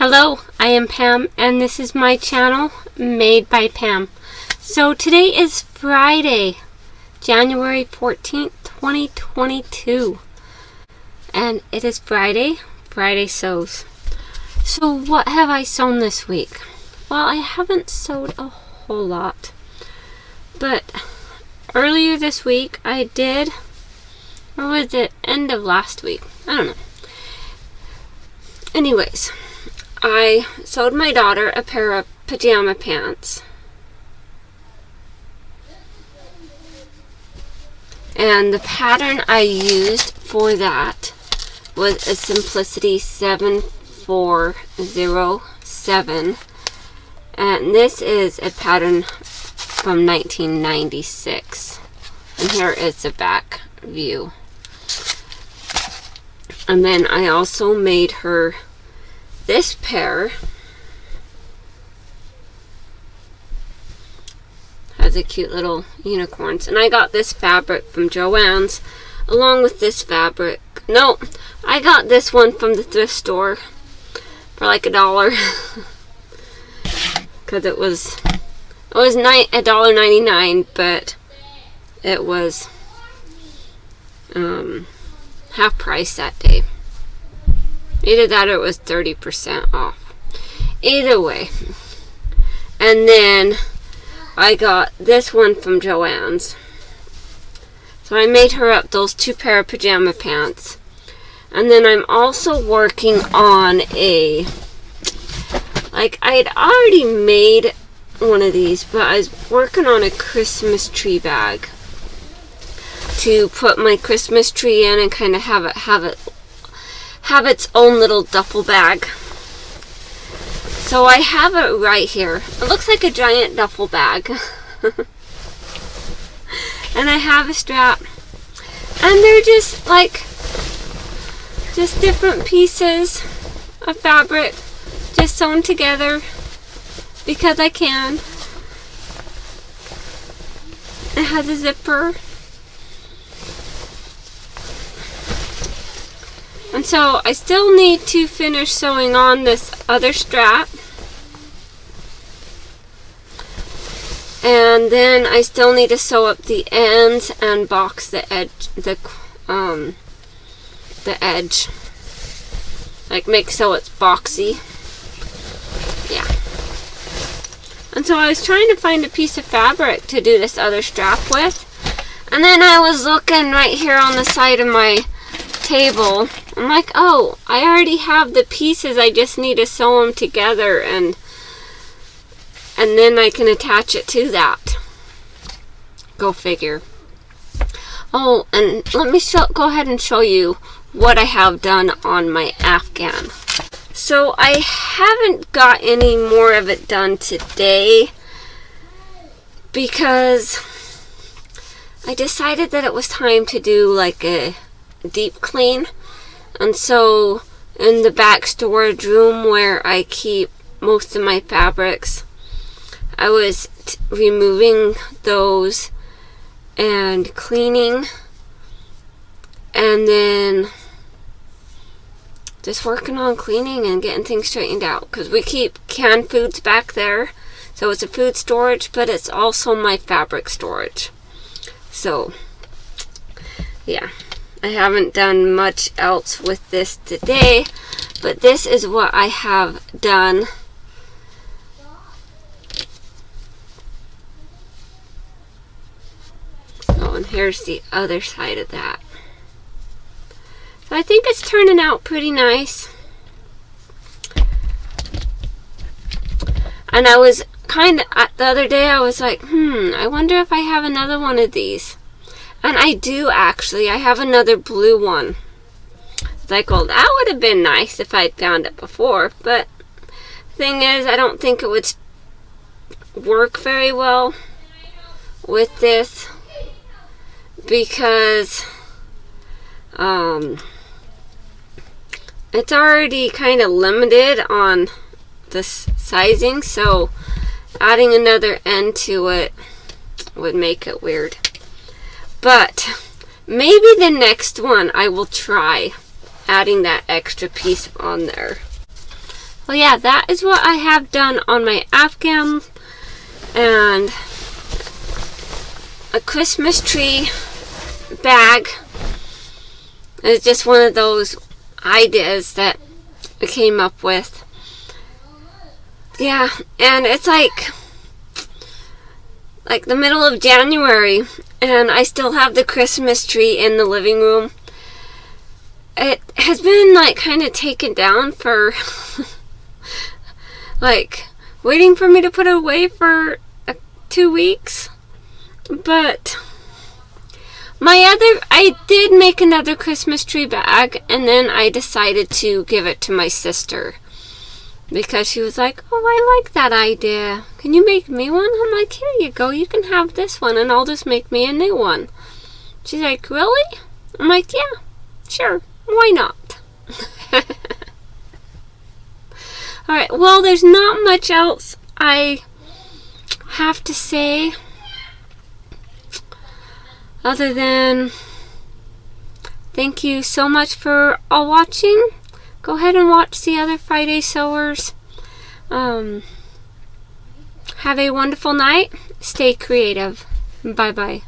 Hello, I am Pam, and this is my channel, Made by Pam. So today is Friday, January 14th, 2022. And it is Friday sews. So what have I sewn this week? Well, I haven't sewed a whole lot. But earlier this week I did, or was it end of last week? I don't know. Anyways, I sewed my daughter a pair of pajama pants. And the pattern I used for that was a Simplicity 7407. And this is a pattern from 1996. And here is the back view. And then I also made her this pair. Has a cute little unicorns. And I got this fabric from Joann's along with this fabric. No, I got this one from the thrift store for like $1. Because it was $1.99, but it was half price that day. Either that or it was 30% off. Either way. And then I got this one from Joann's. So I made her up those two pair of pajama pants. And then I'm also working on a, like, I had already made one of these, but I was working on a Christmas tree bag to put my Christmas tree in and kind of have its own little duffel bag. So I have it right here. It looks like a giant duffel bag. And I have a strap. And they're just like, just different pieces of fabric just sewn together because I can. It has a zipper. And so I still need to finish sewing on this other strap. And then I still need to sew up the ends and box the edge, the edge. Like make so it's boxy. Yeah. And so I was trying to find a piece of fabric to do this other strap with. And then I was looking right here on the side of my table. I'm like, oh, I already have the pieces. I just need to sew them together and then I can attach it to that. Go figure. Oh, and let me go ahead and show you what I have done on my Afghan. So I haven't got any more of it done today because I decided that it was time to do like a deep clean. And so in the back storage room where I keep most of my fabrics, I was removing those and cleaning and then just working on cleaning and getting things straightened out because we keep canned foods back there. So it's a food storage, but it's also my fabric storage. So yeah. I haven't done much else with this today, but this is what I have done. Oh, and here's the other side of that. So I think it's turning out pretty nice. And I was kind of, the other day I was like, I wonder if I have another one of these. And I do actually. I have another blue one. It's like, well, that would have been nice if I'd found it before. But the thing is, I don't think it would work very well with this because it's already kind of limited on the sizing. So adding another end to it would make it weird. But maybe the next one I will try adding that extra piece on there. Well, yeah, that is what I have done on my Afghan, and a Christmas tree bag is just one of those ideas that I came up with. Yeah, and it's like the middle of January, and I still have the Christmas tree in the living room. It has been like kind of taken down for like waiting for me to put it away for 2 weeks. But I did make another Christmas tree bag, and then I decided to give it to my sister because she was like, oh, I like that idea. Can you make me one? I'm like, here you go. You can have this one, and I'll just make me a new one. She's like, really? I'm like, yeah, sure. Why not? Alright, well, there's not much else I have to say other than thank you so much for all watching. Go ahead and watch the other Friday Sewers. Have a wonderful night. Stay creative. Bye-bye.